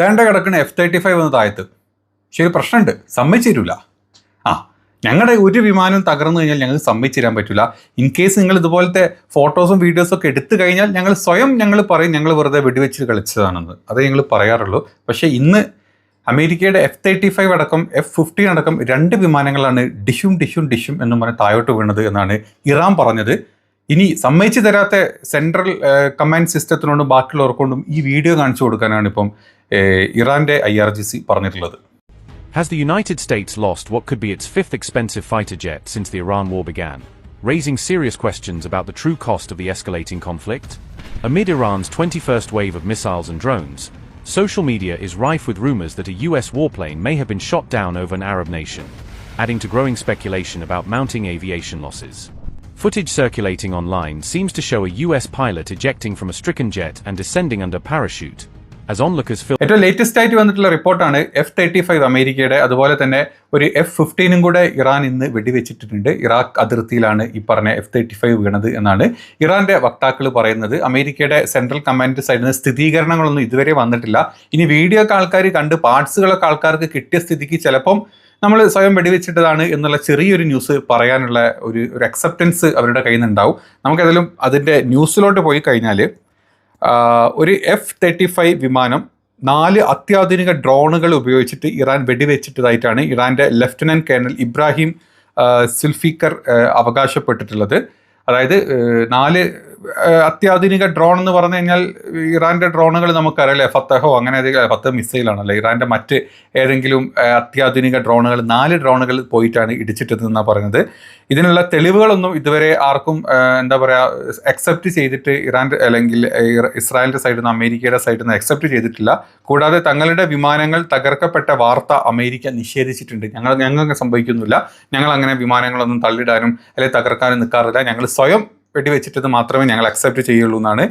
ദാണ്ട കിടക്കണ F-35 വന്ന് താഴത്ത്. ശരി, പ്രശ്നമുണ്ട്, സമ്മതിച്ചു തരൂല. ഞങ്ങളുടെ ഒരു വിമാനം തകർന്നു കഴിഞ്ഞാൽ ഞങ്ങൾക്ക് സമ്മതിച്ചു തരാൻ പറ്റില്ല. ഇൻ കേസ് നിങ്ങൾ ഇതുപോലത്തെ ഫോട്ടോസും വീഡിയോസും ഒക്കെ എടുത്തു കഴിഞ്ഞാൽ ഞങ്ങൾ പറയും ഞങ്ങൾ വെറുതെ വെടിവെച്ച് കളിച്ചതാണെന്ന്. അതേ ഞങ്ങൾ പറയാറുള്ളൂ. പക്ഷേ ഇന്ന് അമേരിക്കയുടെ F-35 അടക്കം F-15 അടക്കം 2 വിമാനങ്ങളാണ് ഡിഷും എന്നും പറഞ്ഞ് താഴോട്ട് വീണത് എന്നാണ് ഇറാൻ പറഞ്ഞത്. ഇനി സമ്മതിച്ചു തരാത്ത സെൻട്രൽ കമാൻഡ് സിസ്റ്റത്തിനോടും ബാക്കിയുള്ളവർക്കൊണ്ടും ഈ വീഡിയോ കാണിച്ചു കൊടുക്കാനാണ് ഇപ്പം ഇറാന്റെ IRGC പറഞ്ഞിട്ടുള്ളത്. Has the United States lost what could be its 5th expensive fighter jet since the Iran war began, raising serious questions about the true cost of the escalating conflict? Amid Iran's 21st wave of missiles and drones, social media is rife with rumors that a US warplane may have been shot down over an Arab nation, adding to growing speculation about mounting aviation losses. Footage circulating online seems to show a US pilot ejecting from a stricken jet and descending under parachute. As onlookers film. ഏറ്റവും latest ആയിട്ട് വന്നിട്ടുള്ള റിപ്പോർട്ടാണ് F-35 അമേരിക്കയുടെ, അതുപോലെ തന്നെ ഒരു F-15 കൂടെ Iran ഇന്ന് വെടിവെച്ചിട്ടുണ്ട്. ഇറാഖ് അതിർത്തിയിലാണ് ഈ പറഞ്ഞ F-35 വീണത് എന്നാണ് ഇറാന്റെ വക്താക്കൾ പറയുന്നത്. അമേരിക്കയുടെ സെൻട്രൽ കമാൻഡ് സൈഡിൽ നിന്ന് സ്ഥിരീകരണങ്ങളൊന്നും ഇതുവരെ വന്നിട്ടില്ല. ഇനി വീഡിയോ ഒക്കെ ആൾക്കാർ കണ്ട് പാർട്സുകളൊക്കെ ആൾക്കാർക്ക് കിട്ടിയ സ്ഥിതിക്ക് ചിലപ്പം നമ്മൾ സ്വയം വെടിവെച്ചിട്ടതാണ് എന്നുള്ള ചെറിയൊരു ന്യൂസ് പറയാനുള്ള ഒരു അക്സെപ്റ്റൻസ് അവരുടെ കയ്യിൽ നിന്നുണ്ടാവും. നമുക്കേതായാലും അതിൻ്റെ ന്യൂസിലോട്ട് പോയി കഴിഞ്ഞാൽ ഒരു F-35 വിമാനം 4 അത്യാധുനിക ഡ്രോണുകൾ ഉപയോഗിച്ചിട്ട് ഇറാൻ വെടിവെച്ചിട്ടതായിട്ടാണ് ഇറാൻ്റെ ലഫ്റ്റനന്റ് കേണൽ ഇബ്രാഹിം സുൽഫിക്കർ അവകാശപ്പെട്ടിട്ടുള്ളത്. അതായത് 4 അത്യാധുനിക ഡ്രോൺ എന്ന് പറഞ്ഞു കഴിഞ്ഞാൽ ഇറാൻ്റെ ഡ്രോണുകൾ നമുക്കറിയാലേ, ഫത്തഹോ അങ്ങനെ ഏതെങ്കിലും 10 മിസൈലാണല്ലോ. ഇറാൻ്റെ മറ്റ് ഏതെങ്കിലും അത്യാധുനിക ഡ്രോണുകൾ 4 ഡ്രോണുകൾ പോയിട്ടാണ് ഇടിച്ചിട്ടതെന്നാണ് പറയുന്നത്. ഇതിനുള്ള തെളിവുകളൊന്നും ഇതുവരെ ആർക്കും എന്താ പറയുക അക്സെപ്റ്റ് ചെയ്തിട്ട് ഇറാൻ്റെ അല്ലെങ്കിൽ ഇസ്രായേലിൻ്റെ സൈഡിൽ നിന്ന് അമേരിക്കയുടെ സൈഡിൽ നിന്ന് അക്സെപ്റ്റ് ചെയ്തിട്ടില്ല. കൂടാതെ തങ്ങളുടെ വിമാനങ്ങൾ തകർക്കപ്പെട്ട വാർത്ത അമേരിക്ക നിഷേധിച്ചിട്ടുണ്ട്. ഞങ്ങൾക്ക് സംഭവിക്കുന്നില്ല, ഞങ്ങൾ അങ്ങനെ വിമാനങ്ങളൊന്നും തള്ളിടാനും അല്ലെങ്കിൽ തകർക്കാനും നിൽക്കാറില്ല, ഞങ്ങൾ സ്വയം വെടിവെച്ചിട്ടത് മാത്രമേ ഞങ്ങൾ അക്സെപ്റ്റ് ചെയ്യുള്ളൂ എന്നാണ്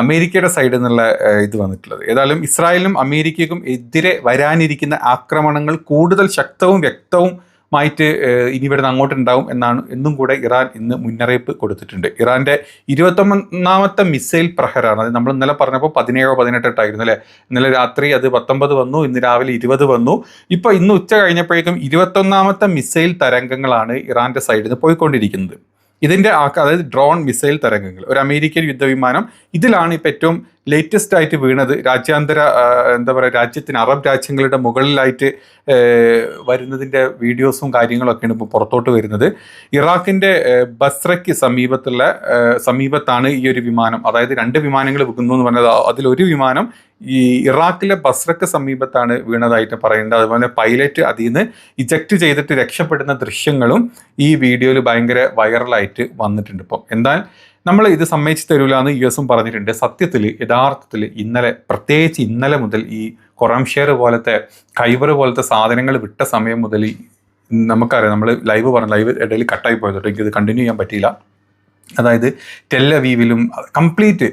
അമേരിക്കയുടെ സൈഡിൽ നിന്നുള്ള ഇത് വന്നിട്ടുള്ളത്. ഏതായാലും ഇസ്രായേലിനും അമേരിക്കയ്ക്കും എതിരെ വരാനിരിക്കുന്ന ആക്രമണങ്ങൾ കൂടുതൽ ശക്തവും വ്യക്തവുമായിട്ട് ഇനി ഇവിടുന്ന് അങ്ങോട്ടുണ്ടാവും എന്നും കൂടെ ഇറാൻ ഇന്ന് മുന്നറിയിപ്പ് കൊടുത്തിട്ടുണ്ട്. ഇറാൻ്റെ 21ാമത്തെ മിസൈൽ പ്രഹരമാണ്. അത് നമ്മൾ ഇന്നലെ പറഞ്ഞപ്പോൾ 17 18 ആയിരുന്നു അല്ലേ. ഇന്നലെ രാത്രി അത് 19 വന്നു, ഇന്ന് രാവിലെ 20 വന്നു. ഇപ്പോൾ ഇന്ന് ഉച്ച കഴിഞ്ഞപ്പോഴേക്കും 21ാമത്തെ മിസൈൽ തരംഗങ്ങളാണ് ഇറാൻ്റെ സൈഡിൽ നിന്ന് പോയിക്കൊണ്ടിരിക്കുന്നത്. ഇതിൻ്റെ അതായത് ഡ്രോൺ മിസൈൽ തരംഗങ്ങൾ, ഒരു അമേരിക്കൻ യുദ്ധവിമാനം ഇതിലാണ് ഇപ്പോൾ ഏറ്റവും ലേറ്റസ്റ്റ് ആയിട്ട് വീണത്. രാജ്യാന്തര എന്താ പറയുക, രാജ്യത്തിന് അറബ് രാജ്യങ്ങളുടെ മുകളിലായിട്ട് വരുന്നതിൻ്റെ വീഡിയോസും കാര്യങ്ങളൊക്കെയാണ് ഇപ്പോൾ പുറത്തോട്ട് വരുന്നത്. ഇറാഖിൻ്റെ ബസ്രയ്ക്ക് സമീപത്താണ് ഈ ഒരു വിമാനം, അതായത് 2 വിമാനങ്ങൾ വിൽക്കുന്നു എന്ന് പറഞ്ഞത്. അതിലൊരു വിമാനം ഈ ഇറാഖിലെ ബസ്രയ്ക്ക് സമീപത്താണ് വീണതായിട്ട് പറയുന്നത്. അതുപോലെ പൈലറ്റ് അതിൽ നിന്ന് ഇജക്റ്റ് ചെയ്തിട്ട് രക്ഷപ്പെടുന്ന ദൃശ്യങ്ങളും ഈ വീഡിയോയിൽ ഭയങ്കര വൈറലായിട്ട് വന്നിട്ടുണ്ട്. ഇപ്പം എന്തായാലും നമ്മൾ ഇത് സമ്മതിച്ച് തരൂല എന്ന് US പറഞ്ഞിട്ടുണ്ട്. സത്യത്തിൽ യഥാർത്ഥത്തിൽ പ്രത്യേകിച്ച് ഇന്നലെ മുതൽ ഈ കൊറംഷെയർ പോലത്തെ ഖൈബർ പോലത്തെ സാധനങ്ങൾ വിട്ട സമയം മുതൽ നമുക്കറിയാം, നമ്മൾ ലൈവ് ഇടയിൽ കട്ടായി പോയതോട്ട് എനിക്കിത് കണ്ടിന്യൂ ചെയ്യാൻ പറ്റിയില്ല. അതായത് ടെൽ അവീവിലും കംപ്ലീറ്റ്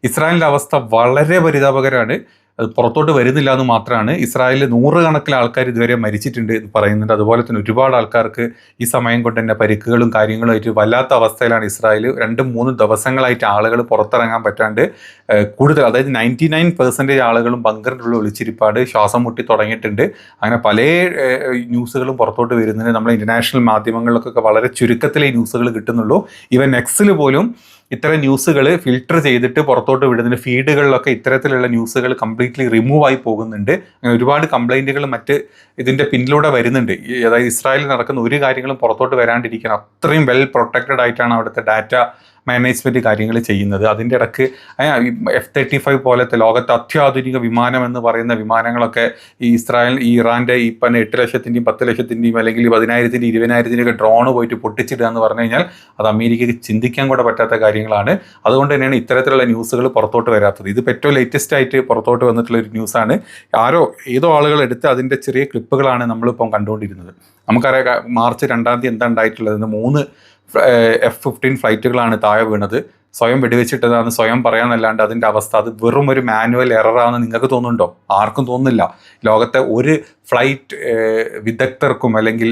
ഇസ്രായേലിൻ്റെ അവസ്ഥ വളരെ പരിതാപകരമാണ്. അത് പുറത്തോട്ട് വരുന്നില്ല എന്ന് മാത്രമാണ്. ഇസ്രായേലിൽ 100 കണക്കിന് ആൾക്കാർ ഇതുവരെ മരിച്ചിട്ടുണ്ട് എന്ന് പറയുന്നുണ്ട്. അതുപോലെ തന്നെ ഒരുപാട് ആൾക്കാർക്ക് ഈ സമയം കൊണ്ട് തന്നെ പരിക്കുകളും കാര്യങ്ങളും ആയിട്ട് വല്ലാത്ത അവസ്ഥയിലാണ് ഇസ്രായേൽ. 2-3 ദിവസങ്ങളായിട്ട് ആളുകൾ പുറത്തിറങ്ങാൻ പറ്റാണ്ട് കൂടുതൽ, അതായത് 99% ആളുകളും ബങ്കറിൻ്റെ ഉള്ളിൽ ഒളിച്ചിരിപ്പാട്, ശ്വാസം മുട്ടി തുടങ്ങിയിട്ടുണ്ട്. അങ്ങനെ പല ന്യൂസുകളും പുറത്തോട്ട് വരുന്നുണ്ട്. നമ്മൾ ഇൻ്റർനാഷണൽ മാധ്യമങ്ങളിലൊക്കെ വളരെ ചുരുക്കത്തിലേ ന്യൂസുകൾ കിട്ടുന്നുള്ളൂ. ഈവൻ നെക്സ്റ്റിൽ പോലും ഇത്തരം ന്യൂസുകൾ ഫിൽട്ടർ ചെയ്തിട്ട് പുറത്തോട്ട് വിടുന്നുണ്ട്. ഫീഡുകളിലൊക്കെ ഇത്തരത്തിലുള്ള ന്യൂസുകൾ കംപ്ലീറ്റ്ലി റിമൂവ് ആയി പോകുന്നുണ്ട്. അങ്ങനെ ഒരുപാട് കംപ്ലൈൻറ്റുകൾ മറ്റ് ഇതിൻ്റെ പിന്നിലൂടെ വരുന്നുണ്ട്. അതായത് ഇസ്രായേലിൽ നടക്കുന്ന ഒരു കാര്യങ്ങളും പുറത്തോട്ട് വരാണ്ടിരിക്കാൻ അത്രയും വെൽ പ്രൊട്ടക്റ്റഡ് ആയിട്ടാണ് അവിടുത്തെ ഡാറ്റ മാനേജ്മെൻറ്റ് കാര്യങ്ങൾ ചെയ്യുന്നത്. അതിൻ്റെ ഇടയ്ക്ക് F-35 പോലത്തെ ലോകത്തെ അത്യാധുനിക വിമാനം എന്ന് പറയുന്ന വിമാനങ്ങളൊക്കെ ഈ ഇറാൻ്റെ ഈ 8 ലക്ഷത്തിൻ്റെയും 10 ലക്ഷത്തിൻ്റെയും അല്ലെങ്കിൽ 10,000-ൻ്റെയും 20,000-ൻ്റെയൊക്കെ ഡ്രോണ് പോയിട്ട് പൊട്ടിച്ചിടുക എന്ന് പറഞ്ഞു കഴിഞ്ഞാൽ അത് അമേരിക്കയ്ക്ക് ചിന്തിക്കാൻ കൂടെ പറ്റാത്ത കാര്യങ്ങളാണ്. അതുകൊണ്ട് തന്നെയാണ് ഇത്തരത്തിലുള്ള ന്യൂസുകൾ പുറത്തോട്ട് വരാത്തത്. ഇത് ഏറ്റവും ലേറ്റസ്റ്റ് ആയിട്ട് പുറത്തോട്ട് വന്നിട്ടുള്ള ഒരു ന്യൂസാണ്. ഏതോ ആളുകൾ എടുത്ത് അതിൻ്റെ ചെറിയ ക്ലിപ്പുകളാണ് നമ്മളിപ്പം കണ്ടുകൊണ്ടിരുന്നത്. നമുക്കറിയാം മാർച്ച് 2-ാം തീയതി എന്താ ഉണ്ടായിട്ടുള്ളത്. 3 F-15 ഫ്ലൈറ്റുകളാണ് താഴെ വീണത്. സ്വയം വെടിവെച്ചിട്ടതാണെന്ന് സ്വയം പറയാനല്ലാണ്ട് അതിൻ്റെ അവസ്ഥ അത് വെറും ഒരു മാനുവൽ എററാണെന്ന് നിങ്ങൾക്ക് തോന്നുന്നുണ്ടോ? ആർക്കും തോന്നുന്നില്ല. ലോകത്തെ ഒരു ഫ്ലൈറ്റ് വിദഗ്ധർക്കും അല്ലെങ്കിൽ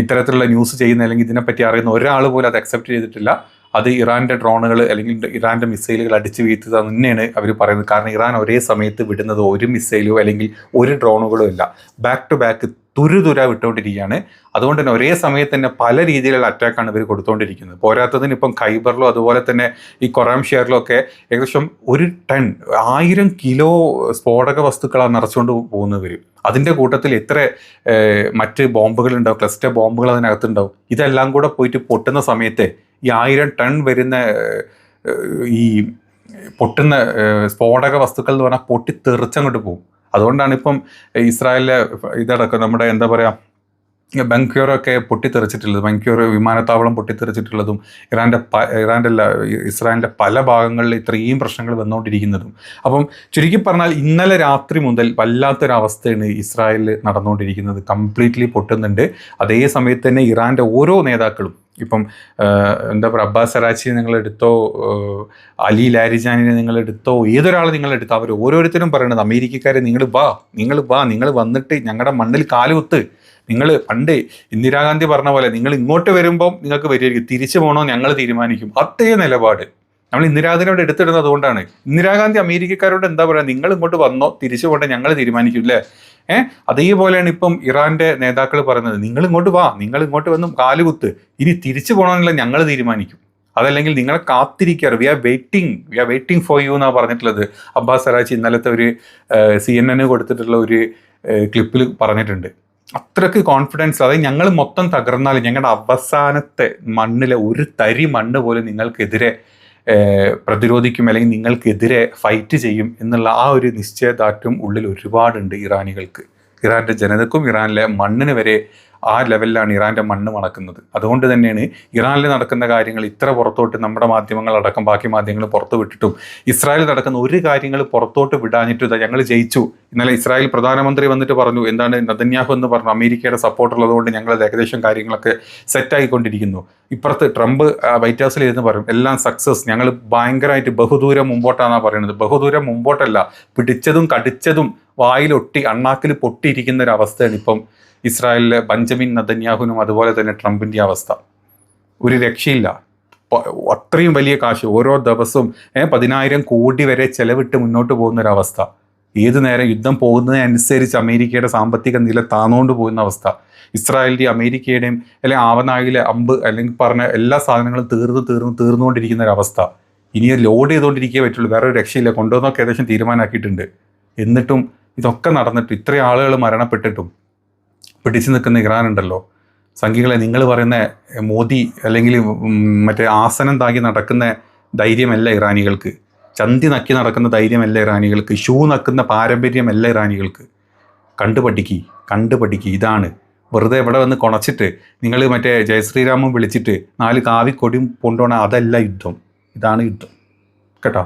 ഇത്തരത്തിലുള്ള ന്യൂസ് ചെയ്യുന്ന അല്ലെങ്കിൽ ഇതിനെപ്പറ്റി അറിയുന്ന ഒരാൾ പോലും അത് അക്സെപ്റ്റ് ചെയ്തിട്ടില്ല. അത് ഇറാൻ്റെ ഡ്രോണുകൾ അല്ലെങ്കിൽ ഇറാൻ്റെ മിസൈലുകൾ അടിച്ച് വീഴ്ത്തുക തന്നെയാണ് അവർ പറയുന്നത്. കാരണം ഇറാൻ ഒരേ സമയത്ത് വിടുന്നത് ഒരു മിസൈലോ അല്ലെങ്കിൽ ഒരു ഡ്രോണുകളോ ഇല്ല, ബാക്ക് ടു ബാക്ക് തുരുതുര വിട്ടുകൊണ്ടിരിക്കുകയാണ്. അതുകൊണ്ട് തന്നെ ഒരേ സമയത്ത് തന്നെ പല രീതിയിലുള്ള അറ്റാക്കാണ് ഇവർ കൊടുത്തുകൊണ്ടിരിക്കുന്നത്. പോരാത്തതിന് ഇപ്പം ഖൈബറിലോ അതുപോലെ തന്നെ ഈ കൊറാം ഷെയറിലോ ഒക്കെ ഏകദേശം 1 ടൺ 1000 കിലോ സ്ഫോടക വസ്തുക്കളാണ് നിറച്ചുകൊണ്ട് പോകുന്നവർ. അതിൻ്റെ കൂട്ടത്തിൽ എത്ര മറ്റ് ബോംബുകളുണ്ടാവും, ക്ലസ്റ്റർ ബോംബുകൾ അതിനകത്തുണ്ടാവും. ഇതെല്ലാം കൂടെ പോയിട്ട് പൊട്ടുന്ന സമയത്ത് ഈ 1000 ടൺ വരുന്ന ഈ പൊട്ടുന്ന സ്ഫോടക വസ്തുക്കൾ എന്ന് പറഞ്ഞാൽ പൊട്ടി തെറിച്ചങ്ങോട്ട് പോകും. അതുകൊണ്ടാണ് ഇപ്പം ഇസ്രായേലിലെ ഇതടക്കം നമ്മുടെ എന്താ പറയുക ബങ്ക്യൂറൊക്കെ പൊട്ടിത്തെറിച്ചിട്ടുള്ളത്, ബങ്ക്യൂർ വിമാനത്താവളം പൊട്ടിത്തെറിച്ചിട്ടുള്ളതും ഇസ്രായേലിൻ്റെ പല ഭാഗങ്ങളിൽ ഇത്രയും പ്രശ്നങ്ങൾ വന്നുകൊണ്ടിരിക്കുന്നതും. അപ്പം ചുരുക്കി പറഞ്ഞാൽ ഇന്നലെ രാത്രി മുതൽ വല്ലാത്തൊരവസ്ഥയാണ് ഇസ്രായേലിൽ നടന്നുകൊണ്ടിരിക്കുന്നത്. കംപ്ലീറ്റ്ലി പൊട്ടുന്നുണ്ട്. അതേ സമയത്ത് തന്നെ ഇറാൻ്റെ ഓരോ നേതാക്കളും ഇപ്പം എന്താ പറയുക അബ്ബാസ് അറാച്ചിയെ നിങ്ങളെടുത്തോ, അലി ലാരിജാനിനെ നിങ്ങളെടുത്തോ, ഏതൊരാളെ നിങ്ങളെടുത്തോ, അവർ ഓരോരുത്തരും പറയണത് അമേരിക്കക്കാരെ നിങ്ങൾ വന്നിട്ട് ഞങ്ങളുടെ മണ്ണിൽ കാലുകുത്ത്. നിങ്ങൾ പണ്ട് ഇന്ദിരാഗാന്ധി പറഞ്ഞ പോലെ നിങ്ങൾ ഇങ്ങോട്ട് വരുമ്പം നിങ്ങൾക്ക് വരികയായിരിക്കും, തിരിച്ചു പോകണോ ഞങ്ങൾ തീരുമാനിക്കും. അതേ നിലപാട് നമ്മൾ ഇന്ദിരാഗാന്ധിയോട് എടുത്തിടുന്നത്. അതുകൊണ്ടാണ് ഇന്ദിരാഗാന്ധി അമേരിക്കക്കാരോട് എന്താ പറയുക, നിങ്ങൾ ഇങ്ങോട്ട് വന്നോ തിരിച്ചു പോകട്ടെ ഞങ്ങൾ തീരുമാനിക്കും അല്ലേ. അതേപോലെയാണ് ഇപ്പം ഇറാൻ്റെ നേതാക്കൾ പറയുന്നത്, നിങ്ങൾ ഇങ്ങോട്ട് വന്ന് കാലുകുത്ത്, ഇനി തിരിച്ചു പോകണമെന്നുള്ള ഞങ്ങൾ തീരുമാനിക്കും, അതല്ലെങ്കിൽ നിങ്ങളെ കാത്തിരിക്കാറ്, we are waiting for you എന്നാണ് പറഞ്ഞിട്ടുള്ളത്. അബ്ബാസ് അറാച്ചി ഇന്നലത്തെ ഒരു CNN കൊടുത്തിട്ടുള്ള ഒരു ക്ലിപ്പിൽ പറഞ്ഞിട്ടുണ്ട്. അത്രയ്ക്ക് കോൺഫിഡൻസ്, അതായത് ഞങ്ങൾ മൊത്തം തകർന്നാലും ഞങ്ങളുടെ അവസാനത്തെ മണ്ണിലെ ഒരു തരി മണ്ണ് പോലും നിങ്ങൾക്കെതിരെ പ്രതിരോധിക്കും, അല്ലെങ്കിൽ നിങ്ങൾക്കെതിരെ ഫൈറ്റ് ചെയ്യും എന്നുള്ള ആ ഒരു നിശ്ചയദാർഢ്യം ഉള്ളിൽ ഒരുപാടുണ്ട് ഇറാനികൾക്ക്. ഇറാൻ്റെ ജനതക്കും ഇറാനിലെ മണ്ണിന് വരെ ആ ലെവലിലാണ് ഇറാൻ്റെ മണ്ണ് മണക്കുന്നത്. അതുകൊണ്ട് തന്നെയാണ് ഇറാനിൽ നടക്കുന്ന കാര്യങ്ങൾ ഇത്ര പുറത്തോട്ട് നമ്മുടെ മാധ്യമങ്ങളടക്കം ബാക്കി മാധ്യമങ്ങൾ പുറത്തു വിട്ടിട്ടും ഇസ്രായേലിൽ നടക്കുന്ന ഒരു കാര്യങ്ങൾ പുറത്തോട്ട് വിടാഞ്ഞിട്ടും ഇതാ ഞങ്ങൾ ജയിച്ചു. ഇന്നലെ ഇസ്രായേൽ പ്രധാനമന്ത്രി വന്നിട്ട് പറഞ്ഞു, എന്താണ് നെതന്യാഹു എന്ന് പറഞ്ഞു, അമേരിക്കയുടെ സപ്പോർട്ട് ഉള്ളതുകൊണ്ട് ഞങ്ങൾ ഏകദേശം കാര്യങ്ങളൊക്കെ സെറ്റായിക്കൊണ്ടിരിക്കുന്നു. ഇപ്പുറത്ത് ട്രംപ് വൈറ്റ് ഹൗസിൽ ഇരുന്ന് പറയും എല്ലാം സക്സസ്, ഞങ്ങൾ ഭയങ്കരമായിട്ട് ബഹുദൂരം മുമ്പോട്ടാണെന്നാണ് പറയുന്നത്. ബഹുദൂരം മുമ്പോട്ടല്ല, പിടിച്ചതും കടിച്ചതും വായിലൊട്ടി അണ്ണാക്കിൽ പൊട്ടിയിരിക്കുന്ന ഒരു അവസ്ഥയാണ് ഇപ്പം ഇസ്രായേലിലെ ബെഞ്ചമിൻ നെതന്യാഹുവിനും അതുപോലെ തന്നെ ട്രംപിൻ്റെ അവസ്ഥ. ഒരു രക്ഷയില്ല. അത്രയും വലിയ കാശ് ഓരോ ദിവസവും 10,000 കോടി വരെ ചെലവിട്ട് മുന്നോട്ട് പോകുന്നൊരവസ്ഥ. ഏതു നേരം യുദ്ധം പോകുന്നതിനനുസരിച്ച് അമേരിക്കയുടെ സാമ്പത്തിക നില താന്നുകൊണ്ട് പോകുന്ന അവസ്ഥ. ഇസ്രായേലിൻ്റെയും അമേരിക്കയുടെയും അല്ലെങ്കിൽ ആവനായിലെ അമ്പ് അല്ലെങ്കിൽ പറഞ്ഞ എല്ലാ സാധനങ്ങളും തീർന്നുകൊണ്ടിരിക്കുന്ന ഒരവസ്ഥ. ഇനി ലോഡ് ചെയ്തുകൊണ്ടിരിക്കേ പറ്റുള്ളൂ, വേറെ ഒരു രക്ഷയില്ല. കൊണ്ടുവന്നൊക്കെ ഏകദേശം തീരുമാനമാക്കിയിട്ടുണ്ട്. എന്നിട്ടും ഇതൊക്കെ നടന്നിട്ട് ഇത്രയും ആളുകൾ മരണപ്പെട്ടിട്ടും പിടിച്ചു നിൽക്കുന്ന ഇറാൻ ഉണ്ടല്ലോ. സംഖ്യകളെ, നിങ്ങൾ പറയുന്ന മോദി അല്ലെങ്കിൽ മറ്റേ ആസനം താങ്ങി നടക്കുന്ന ധൈര്യമല്ല ഇറാനികൾക്ക്, ചന്തി നക്കി നടക്കുന്ന ധൈര്യമല്ല ഇറാനികൾക്ക്, ഷൂ നക്കുന്ന പാരമ്പര്യമല്ല ഇറാനികൾക്ക്. കണ്ടുപഠിക്ക്. ഇതാണ് വെറുതെ ഇവിടെ വന്ന് കുണച്ചിട്ട് നിങ്ങൾ മറ്റേ ജയശ്രീരാമും വിളിച്ചിട്ട് 4 കാവിക്കൊടിയും കൊണ്ടുപോകണം, അതല്ല യുദ്ധം. ഇതാണ് യുദ്ധം കേട്ടോ.